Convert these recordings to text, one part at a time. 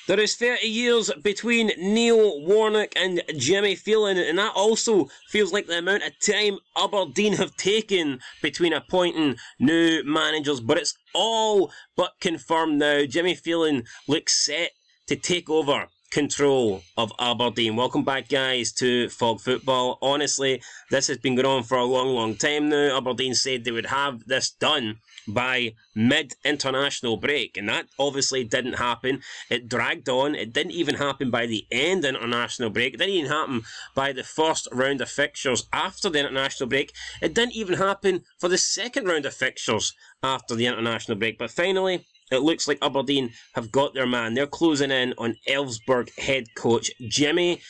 There is 30 years between Neil Warnock and Jimmy Thelin, and that also feels like the amount of time Aberdeen have taken between appointing new managers, but it's all but confirmed now. Jimmy Thelin looks set to take over control of Aberdeen. Welcome back, guys, to Fog Football. Honestly, this has been going on for a long time now. Aberdeen said they would have this done by mid-international break, and that obviously didn't happen. It dragged on. It didn't even happen by the end of international break. It didn't even happen by the first round of fixtures after the international break. It didn't even happen for the second round of fixtures after the international break. But finally, it looks like Aberdeen have got their man. They're closing in on Elfsborg head coach Jimmy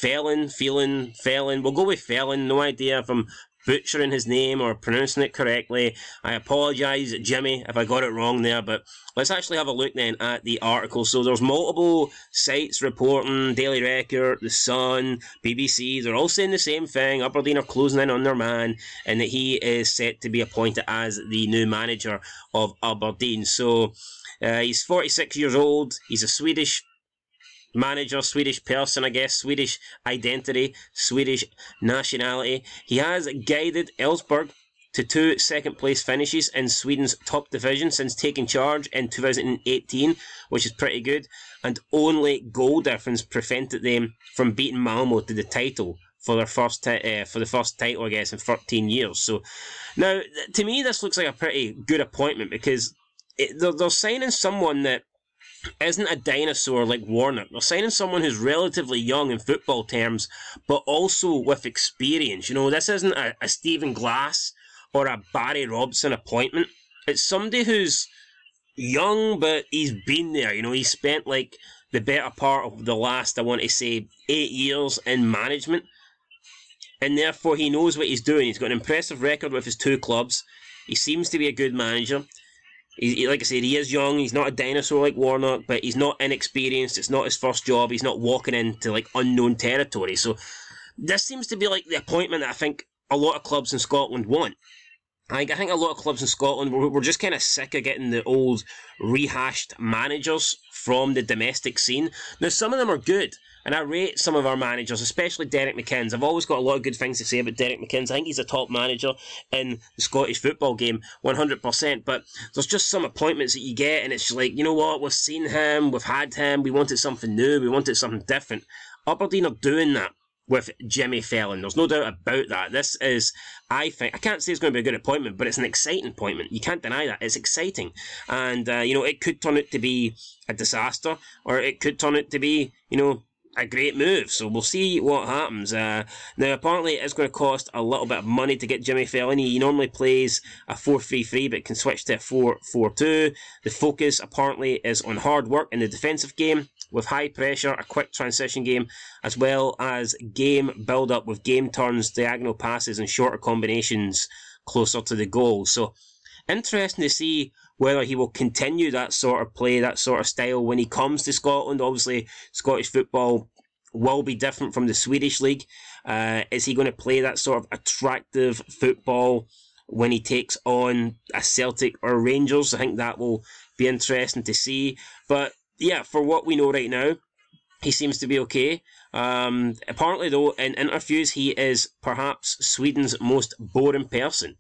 Thelin. We'll go with Thelin. No idea if I'm butchering his name or pronouncing it correctly. I apologise, Jimmy, if I got it wrong there, but let's actually have a look then at the article. So there's multiple sites reporting, Daily Record, The Sun, BBC, they're all saying the same thing. Aberdeen are closing in on their man, and that he is set to be appointed as the new manager of Aberdeen. So he's 46 years old, he's a Swedish manager, Swedish person, I guess, Swedish identity, Swedish nationality. He has guided Elfsborg to 2 second-place finishes in Sweden's top division since taking charge in 2018, which is pretty good, and only goal difference prevented them from beating Malmo to the title for their first title, I guess, in 13 years. So now, to me, this looks like a pretty good appointment, because they're signing someone that isn't a dinosaur like Warnock. They're signing someone who's relatively young in football terms, but also with experience. You know, this isn't a Stephen Glass or a Barry Robson appointment. It's somebody who's young, but he's been there. You know, he spent like the better part of the last, I want to say, 8 years in management, and therefore he knows what he's doing. He's got an impressive record with his 2 clubs. He seems to be a good manager. Like I said, he is young, he's not a dinosaur like Warnock, but he's not inexperienced, it's not his first job, he's not walking into like unknown territory. So this seems to be like the appointment that I think a lot of clubs in Scotland want. I think a lot of clubs in Scotland, we're just kind of sick of getting the old rehashed managers from the domestic scene. Now, some of them are good, and I rate some of our managers, especially Derek McInnes. I've always got a lot of good things to say about Derek McInnes. I think he's a top manager in the Scottish football game, 100%. But there's just some appointments that you get, and it's like, you know what, we've seen him, we've had him, we wanted something new, we wanted something different. Aberdeen are doing that with Jimmy Thelin. There's no doubt about that. This is, I think, I can't say it's going to be a good appointment, but it's an exciting appointment. You can't deny that. It's exciting. And, you know, it could turn out to be a disaster, or it could turn out to be, you know, a great move. So we'll see what happens. Now, apparently it's going to cost a little bit of money to get Jimmy Thelin. He normally plays a 4-3-3, but can switch to a 4-4-2. The focus, apparently, is on hard work in the defensive game, with high pressure, a quick transition game, as well as game build-up with game turns, diagonal passes, and shorter combinations closer to the goal. So, interesting to see whether he will continue that sort of play, that sort of style when he comes to Scotland. Obviously, Scottish football will be different from the Swedish league. Is he going to play that sort of attractive football when he takes on a Celtic or Rangers? I think that will be interesting to see. But yeah, for what we know right now, he seems to be okay. Apparently, though, in interviews, he is perhaps Sweden's most boring person.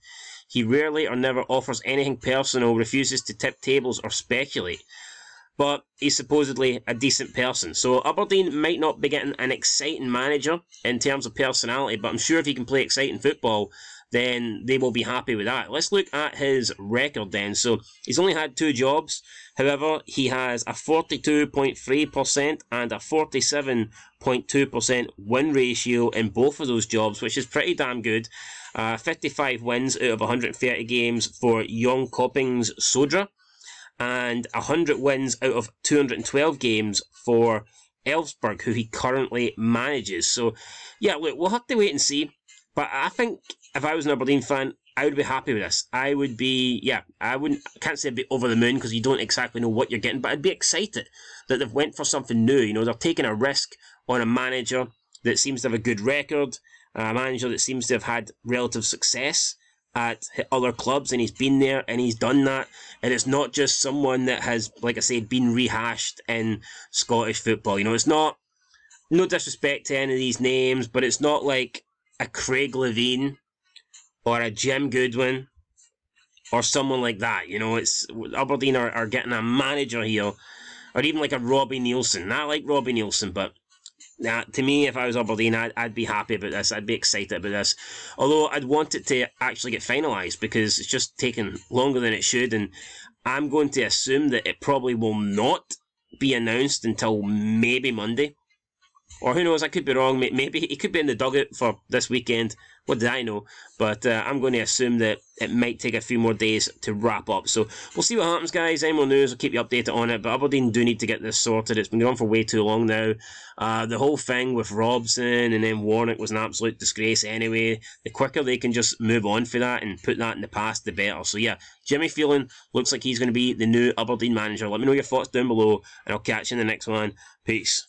He rarely or never offers anything personal, refuses to tip tables or speculate. But he's supposedly a decent person. So Aberdeen might not be getting an exciting manager in terms of personality, but I'm sure if he can play exciting football, then they will be happy with that. Let's look at his record then. So he's only had 2 jobs. However, he has a 42.3% and a 47.2% win ratio in both of those jobs, which is pretty damn good. 55 wins out of 130 games for Young Koppings Sodra, and 100 wins out of 212 games for Elfsborg, who he currently manages. So, yeah, look, we'll have to wait and see. But I think if I was an Aberdeen fan, I would be happy with this. I would be, yeah, I can't say I'd be over the moon because you don't exactly know what you're getting, but I'd be excited that they've went for something new. You know, they're taking a risk on a manager that seems to have a good record, a manager that seems to have had relative success, at other clubs, and he's been there and he's done that, and it's not just someone that has, like I said, been rehashed in Scottish football. You know, it's not, no disrespect to any of these names, but it's not like a Craig Levein or a Jim Goodwin or someone like that. You know, it's Aberdeen are getting a manager here, or even like a Robbie Nielsen. Not like Robbie Nielsen, but to me, if I was Aberdeen, I'd be happy about this. I'd be excited about this. Although I'd want it to actually get finalised, because it's just taken longer than it should, and I'm going to assume that it probably will not be announced until maybe Monday. Or who knows, I could be wrong. Maybe he could be in the dugout for this weekend. What did I know? But I'm going to assume that it might take a few more days to wrap up. So we'll see what happens, guys. Any more news, I'll keep you updated on it. But Aberdeen do need to get this sorted. It's been going on for way too long now. The whole thing with Robson and then Warnock was an absolute disgrace anyway. The quicker they can just move on for that and put that in the past, the better. So yeah, Jimmy Phelan looks like he's going to be the new Aberdeen manager. Let me know your thoughts down below, and I'll catch you in the next one. Peace.